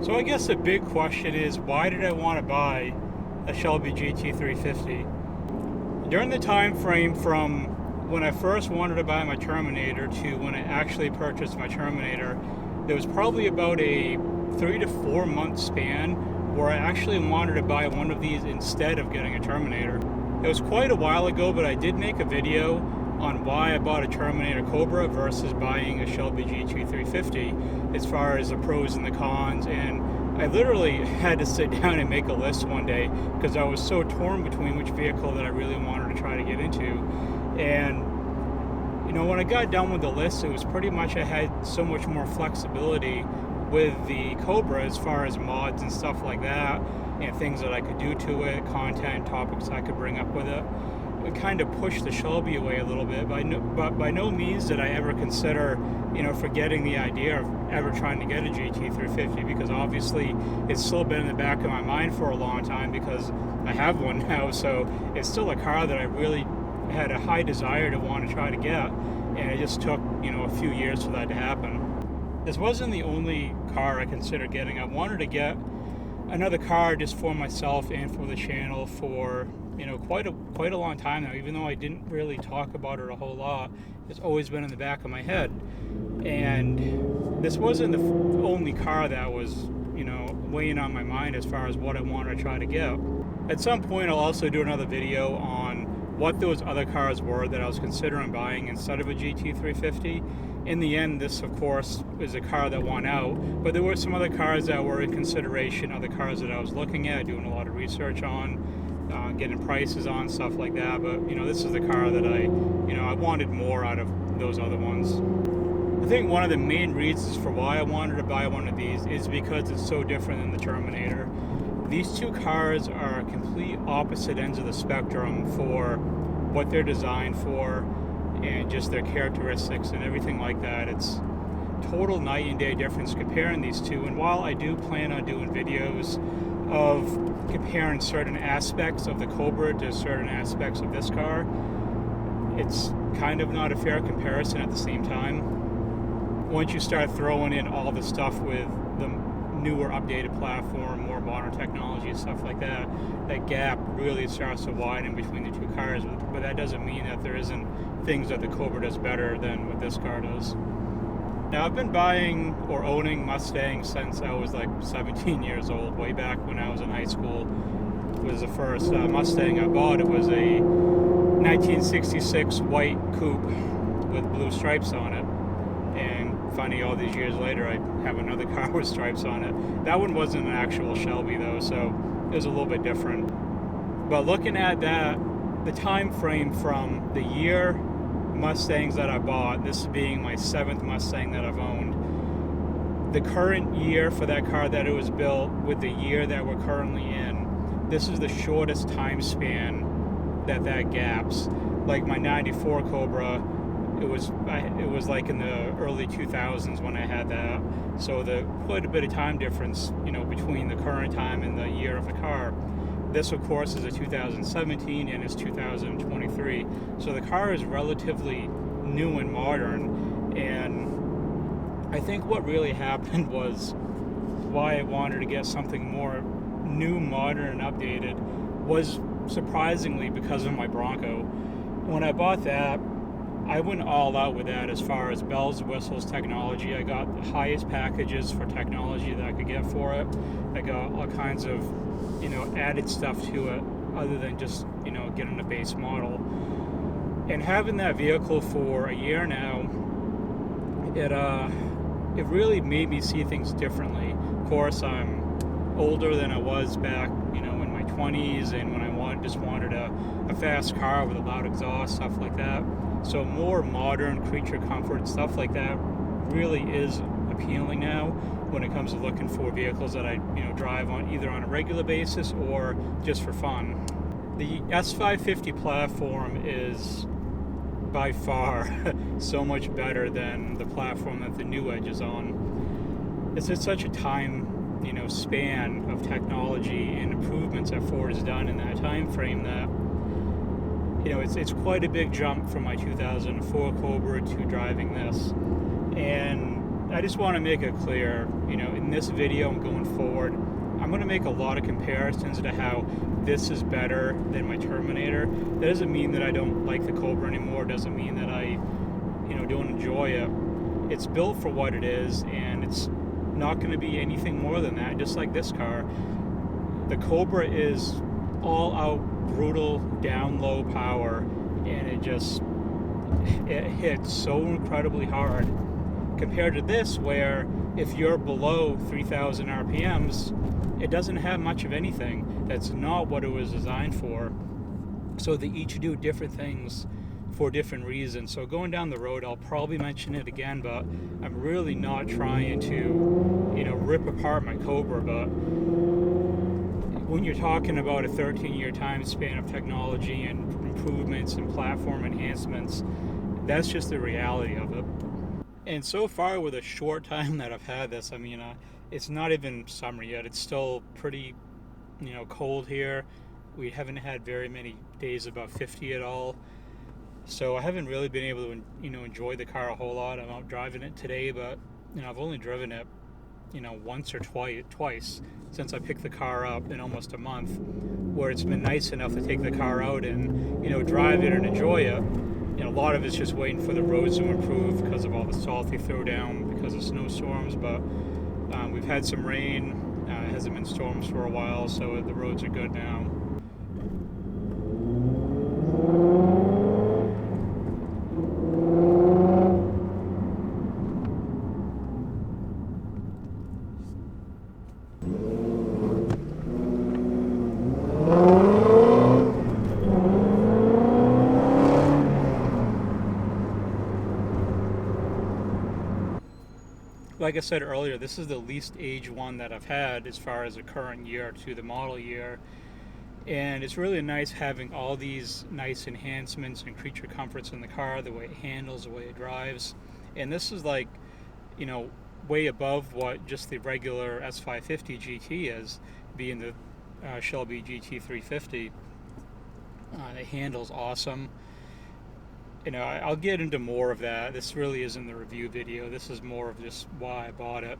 So I guess the big question is, why did I want to buy a Shelby GT350? During the time frame from when I first wanted to buy my Terminator to when I actually purchased my Terminator, there was probably about a 3 to 4 month span where I actually wanted to buy one of these instead of getting a Terminator. It was quite a while ago, but I did make a video on why I bought a Terminator Cobra versus buying a Shelby GT350 as far as the pros and the cons, and I literally had to sit down and make a list one day because I was so torn between which vehicle that I really wanted to try to get into. And you know, when I got done with the list, it was pretty much I had so much more flexibility with the Cobra as far as mods and stuff like that, and things that I could do to it, content, topics I could bring up with it. It kind of pushed the Shelby away a little bit, but by no means did I ever consider, forgetting the idea of ever trying to get a GT350, because obviously it's still been in the back of my mind for a long time because I have one now, so it's still a car that I really had a high desire to want to try to get, and it just took, a few years for that to happen. This wasn't the only car I considered getting. I wanted to get another car just for myself and for the channel for quite a long time now, even though I didn't really talk about it a whole lot. It's always been in the back of my head, and this wasn't the only car that was weighing on my mind as far as what I wanted to try to get. At some point I'll also do another video on what those other cars were that I was considering buying instead of a GT350. In the end, this of course is a car that won out, but there were some other cars that were in consideration, other cars that I was looking at, doing a lot of research on, getting prices on, stuff like that. But this is the car that I wanted more out of those other ones. I think one of the main reasons for why I wanted to buy one of these is because it's so different than the Terminator. These two cars are complete opposite ends of the spectrum for what they're designed for and just their characteristics and everything like that. It's total night and day difference comparing these two. And while I do plan on doing videos of comparing certain aspects of the Cobra to certain aspects of this car, it's kind of not a fair comparison at the same time. Once you start throwing in all the stuff with the newer updated platform, more modern technology and stuff like that, that gap really starts to widen between the two cars. But that doesn't mean that there isn't things that the Cobra does better than what this car does. Now, I've been buying or owning Mustangs since I was like 17 years old. Way back when I was in high school was the first Mustang I bought. It was a 1966 white coupe with blue stripes on it. And funny, all these years later, I have another car with stripes on it. That one wasn't an actual Shelby though, so it was a little bit different. But looking at that, the time frame from the year Mustangs that I bought, this being my 7th Mustang that I've owned, the current year for that car that it was built with the year that we're currently in, this is the shortest time span that gaps. Like my 94 Cobra, it was like in the early 2000s when I had that, so quite a bit of time difference between the current time and the year of the car. This of course is a 2017 and it's 2023, so the car is relatively new and modern. And I think what really happened was why I wanted to get something more new, modern, and updated was surprisingly because of my Bronco. When I bought that, I went all out with that as far as bells, whistles, technology. I got the highest packages for technology that I could get for it. I got all kinds of, added stuff to it other than just, getting a base model. And having that vehicle for a year now, it really made me see things differently. Of course, I'm older than I was back, in my 20s, and when I just wanted a fast car with a loud exhaust, stuff like that. So more modern creature comfort, stuff like that really is appealing now when it comes to looking for vehicles that I drive on either on a regular basis or just for fun. The S550 platform is by far so much better than the platform that the new Edge is on. It's at such a time span of technology and improvements that Ford has done in that time frame that it's quite a big jump from my 2004 Cobra to driving this. And I just want to make it clear, you know, in this video and going forward, I'm going to make a lot of comparisons to how this is better than my Terminator. That doesn't mean that I don't like the Cobra anymore. It doesn't mean that I, you know, don't enjoy it. It's built for what it is, and it's not going to be anything more than that, just like this car. The Cobra is all out brutal down low power, and it hits so incredibly hard compared to this, where if you're below 3,000 RPMs, it doesn't have much of anything. That's not what it was designed for. So they each do different things for different reasons. So going down the road, I'll probably mention it again, but I'm really not trying to, you know, rip apart my Cobra. But when you're talking about a 13-year time span of technology and improvements and platform enhancements, that's just the reality of it. And so far, with a short time that I've had this, I mean, it's not even summer yet. It's still pretty, you know, cold here. We haven't had very many days above 50 at all. So I haven't really been able to, you know, enjoy the car a whole lot. I'm out driving it today, but, you know, I've only driven it, you know, once or twice since I picked the car up in almost a month, where it's been nice enough to take the car out and, you know, drive it and enjoy it. You know, a lot of it's just waiting for the roads to improve because of all the salt they throw down because of snowstorms, but we've had some rain. It hasn't been storms for a while, so the roads are good now. Like I said earlier, this is the least age one that I've had as far as the current year to the model year. And it's really nice having all these nice enhancements and creature comforts in the car, the way it handles, the way it drives. And this is like, you know, way above what just the regular S550 GT is, being the Shelby GT350. It handles awesome. You know, I'll get into more of that. This really isn't the review video. This is more of just why I bought it.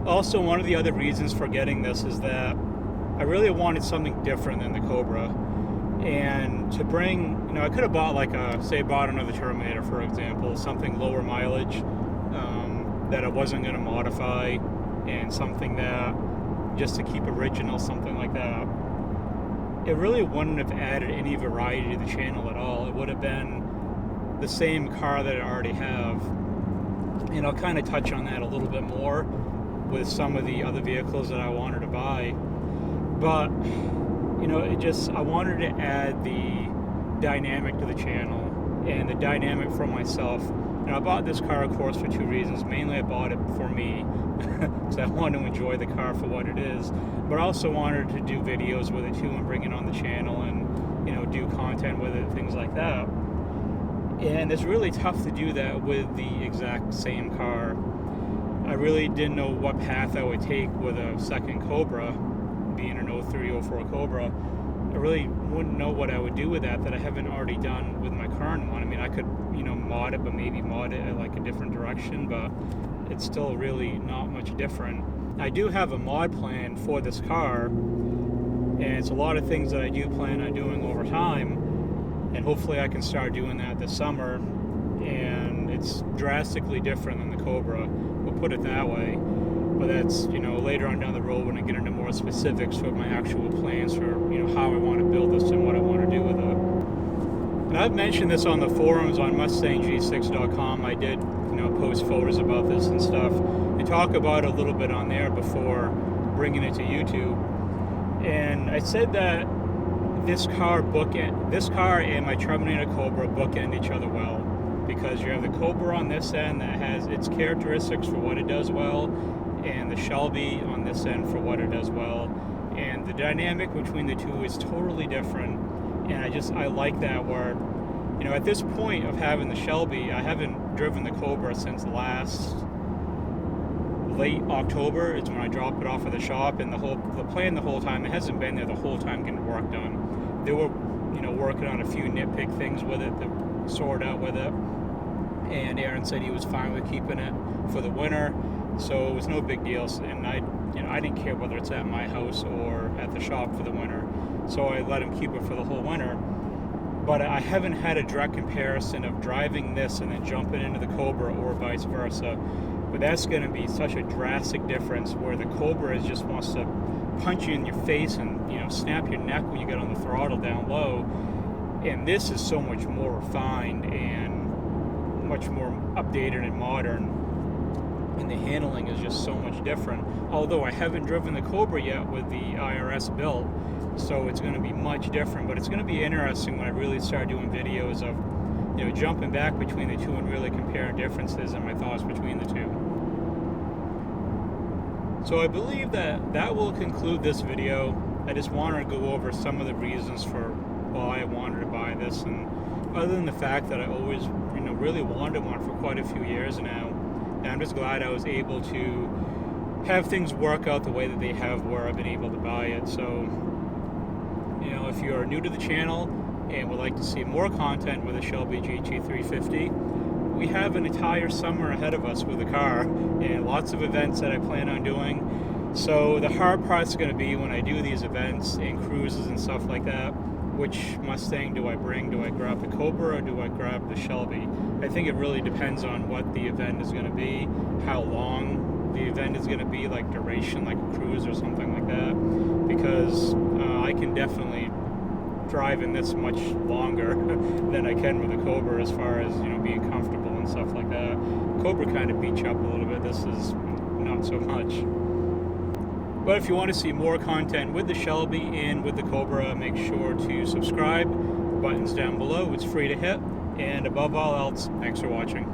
Also, one of the other reasons for getting this is that I really wanted something different than the Cobra. And to bring, you know, I could have bought like bought another Terminator, for example, something lower mileage that I wasn't going to modify, and something that just to keep original, something like that. It really wouldn't have added any variety to the channel at all. It would have been the same car that I already have. And I'll kind of touch on that a little bit more with some of the other vehicles that I wanted to buy. But, you know, I wanted to add the dynamic to the channel and the dynamic for myself. And I bought this car, of course, for two reasons. Mainly, I bought it for me, because I wanted to enjoy the car for what it is. But I also wanted to do videos with it too and bring it on the channel and, you know, do content with it, things like that. And it's really tough to do that with the exact same car. I really didn't know what path I would take with a second Cobra, being an 03, 04 Cobra. I really wouldn't know what I would do with that I haven't already done with my current one. I mean, I could, you know, mod it, but maybe mod it in like a different direction, but it's still really not much different. I do have a mod plan for this car, and it's a lot of things that I do plan on doing over time, and hopefully I can start doing that this summer. And it's drastically different than the Cobra, we'll put it that way. But that's, you know, later on down the road when I get into more specifics with my actual plans for, you know, how I want to build this and what I want to do with it. And I've mentioned this on the forums on MustangG6.com. I did, you know, post photos about this and stuff and talk about it a little bit on there before bringing it to YouTube. And I said that this car and my Terminator Cobra bookend each other well. because you have the Cobra on this end that has its characteristics for what it does well, and the Shelby on this end for what it does well, and the dynamic between the two is totally different. And I like that, where, you know, at this point of having the Shelby, I haven't driven the Cobra since last late October. It's when I dropped it off at the shop, and the plan the whole time, it hasn't been there the whole time getting work done. They were, you know, working on a few nitpick things with it to sort out with it, and Aaron said he was fine with keeping it for the winter, so it was no big deal. And I didn't care whether it's at my house or at the shop for the winter, so I let him keep it for the whole winter. But I haven't had a direct comparison of driving this and then jumping into the Cobra, or vice versa. But that's going to be such a drastic difference, where the Cobra just wants to punch you in your face and, you know, snap your neck when you get on the throttle down low. And this is so much more refined and much more updated and modern. And the handling is just so much different. Although I haven't driven the Cobra yet with the IRS built, so it's going to be much different. But it's going to be interesting when I really start doing videos of, you know, jumping back between the two and really comparing differences and my thoughts between the two. So I believe that will conclude this video. I just wanted to go over some of the reasons for why I wanted to buy this, and other than the fact that I always, you know, really wanted one for quite a few years now, and I'm just glad I was able to have things work out the way that they have, where I've been able to buy it. So, you know, if you're new to the channel and would like to see more content with the Shelby GT350, we have an entire summer ahead of us with the car, and lots of events that I plan on doing. So the hard part's going to be when I do these events and cruises and stuff like that, which Mustang do I bring? Do I grab the Cobra or do I grab the Shelby? I think it really depends on what the event is going to be, how long the event is going to be, like duration, like a cruise or something like that, because I can definitely drive in this much longer than I can with the Cobra, as far as, you know, being comfortable and stuff like that. Cobra kind of beats you up a little bit. This is not so much. But if you want to see more content with the Shelby and with the Cobra, make sure to subscribe. The button's down below. It's free to hit. And above all else, thanks for watching.